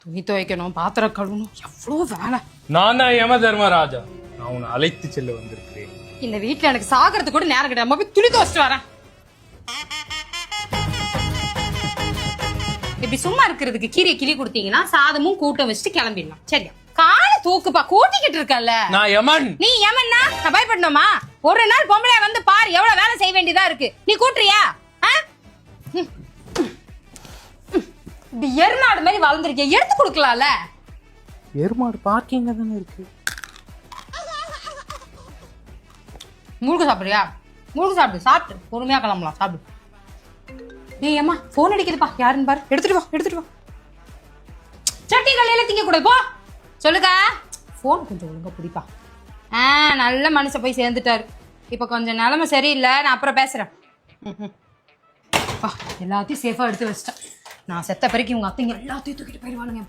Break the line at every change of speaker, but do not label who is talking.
துணி துவைக்கணும், பாத்திரம் கழுவணும், எவ்வளோ வேலை.
நான் தான் யம தர்மராஜா. நான் உன்னை அழைத்து செல்ல வந்திருக்கிறேன்.
இந்த வீட்டுல எனக்கு சாகிறதுக்கு கூட நேரம் கிடையாது. போய் துணி துவைச்சிட்டு வரேன். இப்படி சும்மா இருக்கிறதுக்கு கீரை கிளி கொடுத்தீங்கன்னா சாதமும் கூட்டம் வச்சுட்டு கிளம்பிடலாம். சரியா? காலை தூக்குப்பா, கூட்டிக்கிட்டு இருக்கல.
நான் யமன்.
நீ யமன்னா நான் பயப்படணுமா? ஒரு நாள் பொம்பளைய வந்து பாரு, எவ்வளவு வேலை செய்ய வேண்டியதா இருக்கு. நீ கூட்டுறியா? இப்படி எருமாடு மாதிரி வளர்ந்துருக்கிய, எடுத்து கொடுக்கலாம்ல.
எருமாடு பார்க்கிங்க தானே இருக்கு.
முழுக்க சாப்பிடுறியா? முழுக்க சாப்பிடு. சாப்பிட்டு பொறுமையா கிளம்பலாம். சாப்பிடு. ஏய் அம்மா, போன் அடிக்குதுப்பா. யாருன்னு பாரு. எடுத்துட்டு வா, எடுத்துட்டு வா. சட்டி கல்லையில திங்க கூட போ. சொல்லுக்கா. போன் கொஞ்சம் ஒழுங்கா பிடிப்பா. நல்ல மனுஷன் போய் சேர்ந்துட்டாரு. இப்ப கொஞ்சம் நிலைமை சரியில்லை. நான் அப்புறம் பேசுறேன். எல்லாத்தையும் சேஃபா எடுத்து வச்சிட்டேன். நான் செத்த பிறகு உங்க அத்தைங்க எல்லாத்தையும் தூக்கிட்டு போயிடுவானுங்க.